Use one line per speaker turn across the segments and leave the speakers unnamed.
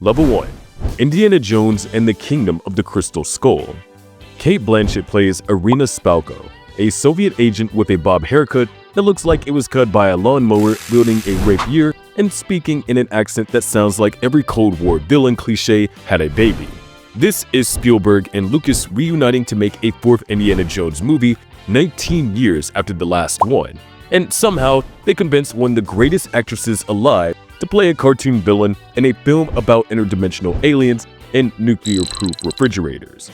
Level 1. Indiana Jones and the Kingdom of the Crystal Skull. Cate Blanchett plays Irina Spalko, a Soviet agent with a bob haircut that looks like it was cut by a lawnmower, wielding a rapier and speaking in an accent that sounds like every Cold War villain cliché had a baby. This is Spielberg and Lucas reuniting to make a fourth Indiana Jones movie 19 years after the last one, and somehow they convinced one of the greatest actresses alive to play a cartoon villain in a film about interdimensional aliens and nuclear-proof refrigerators.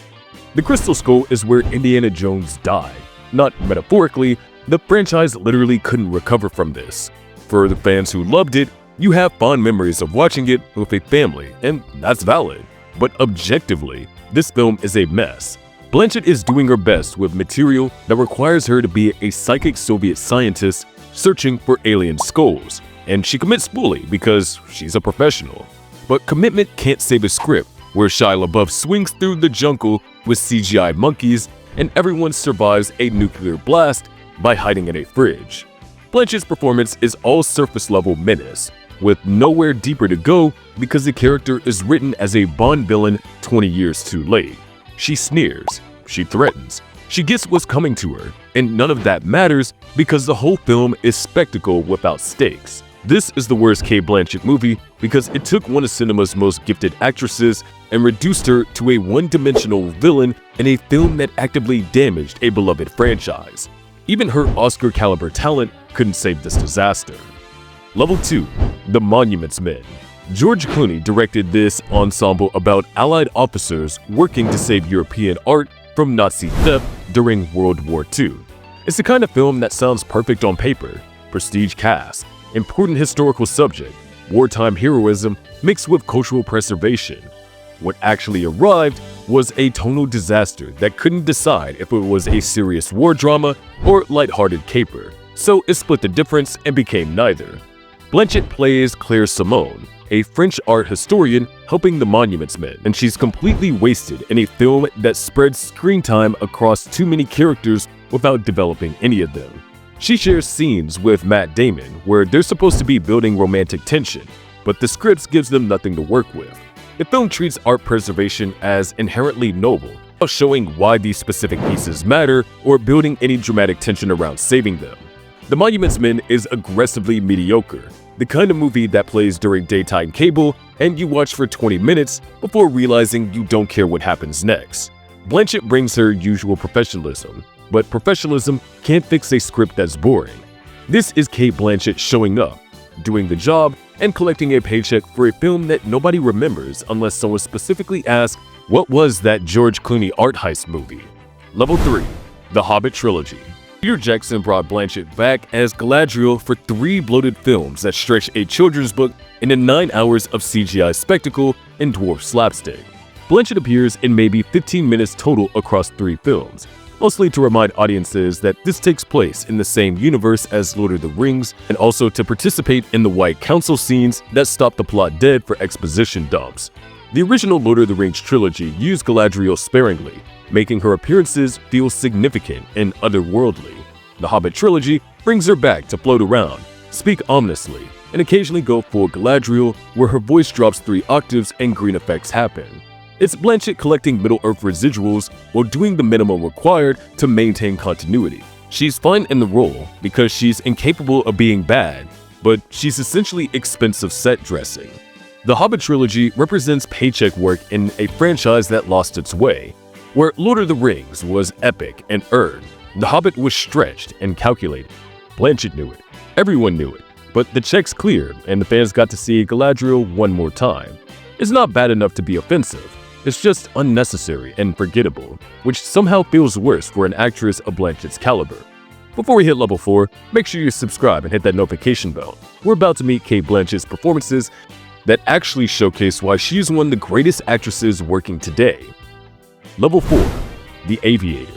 The Crystal Skull is where Indiana Jones died. Not metaphorically, the franchise literally couldn't recover from this. For the fans who loved it, you have fond memories of watching it with a family, and that's valid. But objectively, this film is a mess. Blanchett is doing her best with material that requires her to be a psychic Soviet scientist searching for alien skulls, and she commits fully because she's a professional. But commitment can't save a script where Shia LaBeouf swings through the jungle with CGI monkeys and everyone survives a nuclear blast by hiding in a fridge. Blanchett's performance is all surface-level menace, with nowhere deeper to go because the character is written as a Bond villain 20 years too late. She sneers, she threatens, she gets what's coming to her, and none of that matters because the whole film is spectacle without stakes. This is the worst Cate Blanchett movie because it took one of cinema's most gifted actresses and reduced her to a one-dimensional villain in a film that actively damaged a beloved franchise. Even her Oscar-caliber talent couldn't save this disaster. Level 2. The Monuments Men. George Clooney directed this ensemble about Allied officers working to save European art from Nazi theft during World War II. It's the kind of film that sounds perfect on paper. Prestige cast, important historical subject, wartime heroism mixed with cultural preservation. What actually arrived was a tonal disaster that couldn't decide if it was a serious war drama or lighthearted caper, so it split the difference and became neither. Blanchett plays Claire Simone, a French art historian helping the Monuments Men, and she's completely wasted in a film that spreads screen time across too many characters without developing any of them. She shares scenes with Matt Damon where they're supposed to be building romantic tension, but the script gives them nothing to work with. The film treats art preservation as inherently noble, without showing why these specific pieces matter or building any dramatic tension around saving them. The Monuments Men is aggressively mediocre, the kind of movie that plays during daytime cable and you watch for 20 minutes before realizing you don't care what happens next. Blanchett brings her usual professionalism, but professionalism can't fix a script that's boring. This is Cate Blanchett showing up, doing the job, and collecting a paycheck for a film that nobody remembers unless someone specifically asks, what was that George Clooney art heist movie? Level 3. The Hobbit Trilogy. Peter Jackson brought Blanchett back as Galadriel for 3 bloated films that stretched a children's book into 9 hours of CGI spectacle and dwarf slapstick. Blanchett appears in maybe 15 minutes total across 3 films, mostly to remind audiences that this takes place in the same universe as Lord of the Rings, and also to participate in the White Council scenes that stop the plot dead for exposition dumps. The original Lord of the Rings trilogy used Galadriel sparingly, making her appearances feel significant and otherworldly. The Hobbit trilogy brings her back to float around, speak ominously, and occasionally go full Galadriel where her voice drops 3 octaves and green effects happen. It's Blanchett collecting Middle-earth residuals while doing the minimum required to maintain continuity. She's fine in the role because she's incapable of being bad, but she's essentially expensive set dressing. The Hobbit trilogy represents paycheck work in a franchise that lost its way. Where Lord of the Rings was epic and earned, The Hobbit was stretched and calculated. Blanchett knew it. Everyone knew it. But the checks cleared and the fans got to see Galadriel one more time. It's not bad enough to be offensive. It's just unnecessary and forgettable, which somehow feels worse for an actress of Blanchett's caliber. Before we hit level 4, make sure you subscribe and hit that notification bell. We're about to meet Cate Blanchett's performances that actually showcase why she's one of the greatest actresses working today. Level 4. The Aviator.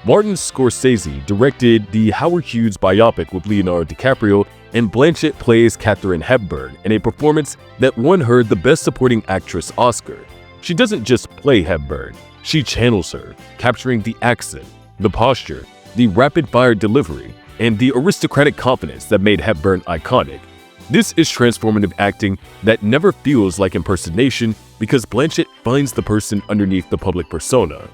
Martin Scorsese directed the Howard Hughes biopic with Leonardo DiCaprio, and Blanchett plays Katharine Hepburn in a performance that won her the Best Supporting Actress Oscar. She doesn't just play Hepburn, she channels her, capturing the accent, the posture, the rapid-fire delivery, and the aristocratic confidence that made Hepburn iconic. This is transformative acting that never feels like impersonation because Blanchett finds the person underneath the public persona.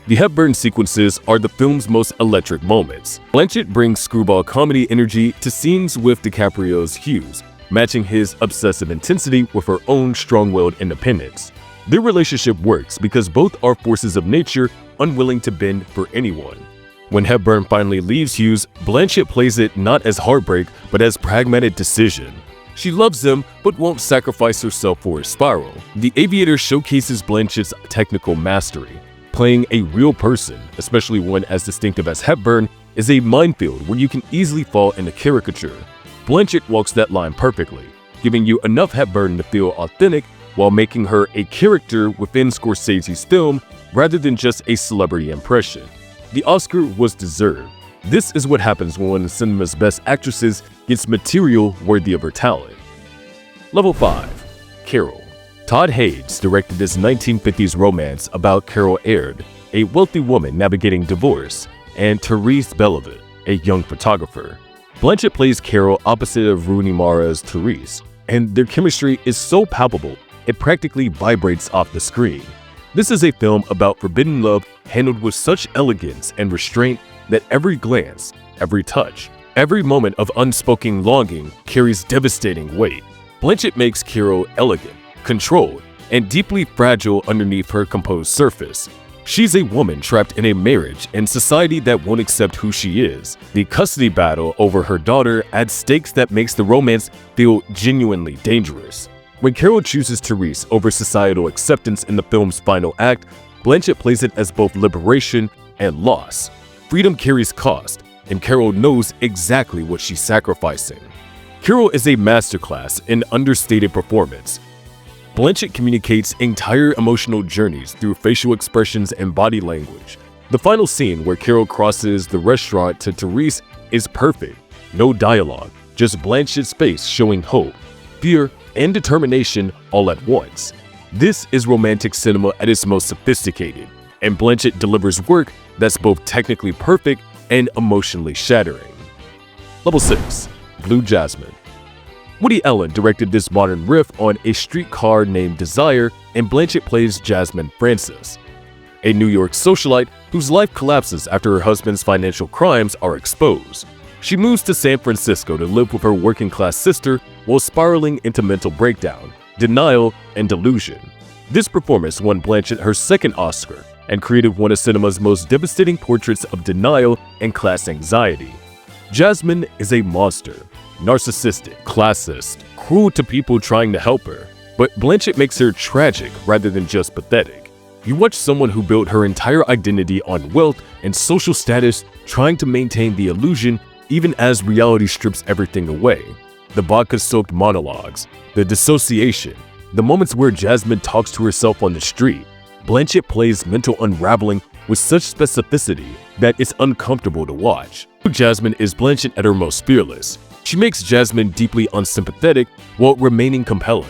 The Hepburn sequences are the film's most electric moments. Blanchett brings screwball comedy energy to scenes with DiCaprio's hues, matching his obsessive intensity with her own strong-willed independence. Their relationship works because both are forces of nature unwilling to bend for anyone. When Hepburn finally leaves Hughes, Blanchett plays it not as heartbreak but as pragmatic decision. She loves him but won't sacrifice herself for his spiral. The Aviator showcases Blanchett's technical mastery. Playing a real person, especially one as distinctive as Hepburn, is a minefield where you can easily fall into caricature. Blanchett walks that line perfectly, giving you enough Hepburn to feel authentic while making her a character within Scorsese's film rather than just a celebrity impression. The Oscar was deserved. This is what happens when one of cinema's best actresses gets material worthy of her talent. Level 5. Carol. Todd Haynes directed this 1950s romance about Carol Aird, a wealthy woman navigating divorce, and Therese Belivet, a young photographer. Blanchett plays Carol opposite of Rooney Mara's Therese, and their chemistry is so palpable it practically vibrates off the screen. This is a film about forbidden love handled with such elegance and restraint that every glance, every touch, every moment of unspoken longing carries devastating weight. Blanchett makes Carol elegant, controlled, and deeply fragile underneath her composed surface. She's a woman trapped in a marriage and society that won't accept who she is. The custody battle over her daughter adds stakes that makes the romance feel genuinely dangerous. When Carol chooses Therese over societal acceptance in the film's final act, Blanchett plays it as both liberation and loss. Freedom carries cost, and Carol knows exactly what she's sacrificing. Carol is a masterclass in understated performance. Blanchett communicates entire emotional journeys through facial expressions and body language. The final scene where Carol crosses the restaurant to Therese is perfect. No dialogue, just Blanchett's face showing hope, fear, and determination all at once. This is romantic cinema at its most sophisticated, and Blanchett delivers work that's both technically perfect and emotionally shattering. Level 6. Blue Jasmine. Woody Allen directed this modern riff on A Streetcar Named Desire, and Blanchett plays Jasmine Francis, a New York socialite whose life collapses after her husband's financial crimes are exposed. She moves to San Francisco to live with her working-class sister while spiraling into mental breakdown, denial, and delusion. This performance won Blanchett her second Oscar and created one of cinema's most devastating portraits of denial and class anxiety. Jasmine is a monster, narcissistic, classist, cruel to people trying to help her, but Blanchett makes her tragic rather than just pathetic. You watch someone who built her entire identity on wealth and social status trying to maintain the illusion even as reality strips everything away. The vodka-soaked monologues, the dissociation, the moments where Jasmine talks to herself on the street. Blanchett plays mental unraveling with such specificity that it's uncomfortable to watch. Jasmine is Blanchett at her most fearless. She makes Jasmine deeply unsympathetic while remaining compelling.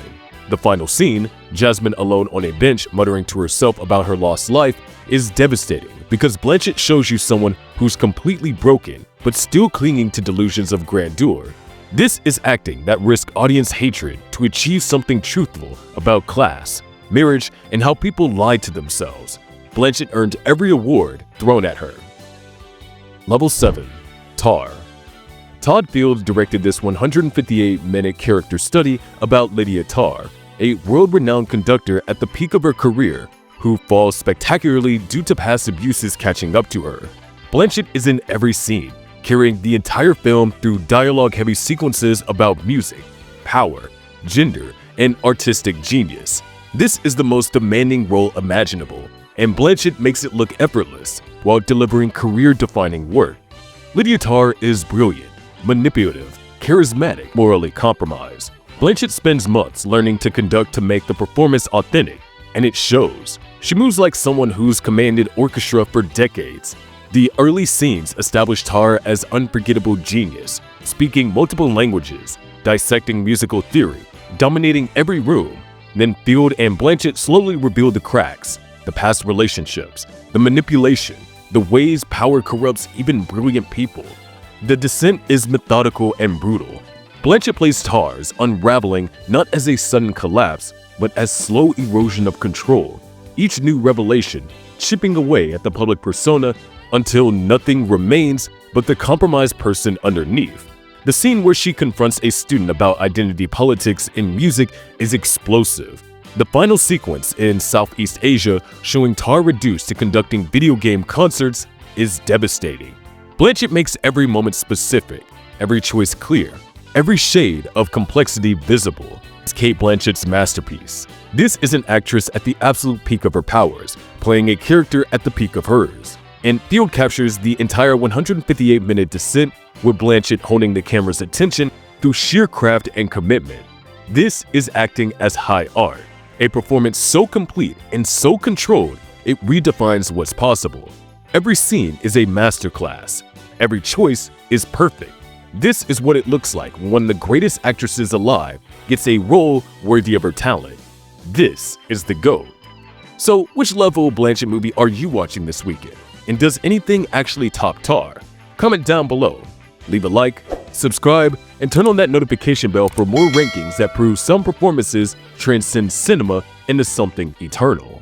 The final scene, Jasmine alone on a bench muttering to herself about her lost life, is devastating because Blanchett shows you someone who's completely broken but still clinging to delusions of grandeur. This is acting that risks audience hatred to achieve something truthful about class, marriage, and how people lie to themselves. Blanchett earned every award thrown at her. Level 7. Tar. Todd Field directed this 158-minute character study about Lydia Tarr, a world-renowned conductor at the peak of her career who falls spectacularly due to past abuses catching up to her. Blanchett is in every scene, carrying the entire film through dialogue-heavy sequences about music, power, gender, and artistic genius. This is the most demanding role imaginable, and Blanchett makes it look effortless while delivering career-defining work. Lydia Tarr is brilliant, manipulative, charismatic, morally compromised. Blanchett spends months learning to conduct to make the performance authentic, and it shows. She moves like someone who's commanded orchestra for decades. The early scenes establish Tarr as unforgettable genius, speaking multiple languages, dissecting musical theory, dominating every room. Then Field and Blanchett slowly reveal the cracks, the past relationships, the manipulation, the ways power corrupts even brilliant people. The descent is methodical and brutal. Blanchett plays Tar's unraveling not as a sudden collapse, but as slow erosion of control, each new revelation chipping away at the public persona until nothing remains but the compromised person underneath. The scene where she confronts a student about identity politics in music is explosive. The final sequence in Southeast Asia, showing Tar reduced to conducting video game concerts, is devastating. Blanchett makes every moment specific, every choice clear, every shade of complexity visible. It's Cate Blanchett's masterpiece. This is an actress at the absolute peak of her powers, playing a character at the peak of hers. And Field captures the entire 158-minute descent, with Blanchett holding the camera's attention through sheer craft and commitment. This is acting as high art, a performance so complete and so controlled, it redefines what's possible. Every scene is a masterclass. Every choice is perfect. This is what it looks like when one of the greatest actresses alive gets a role worthy of her talent. This is the GOAT. So, which level Blanchett movie are you watching this weekend? And does anything actually top Tar? Comment down below. Leave a like, subscribe, and turn on that notification bell for more rankings that prove some performances transcend cinema into something eternal.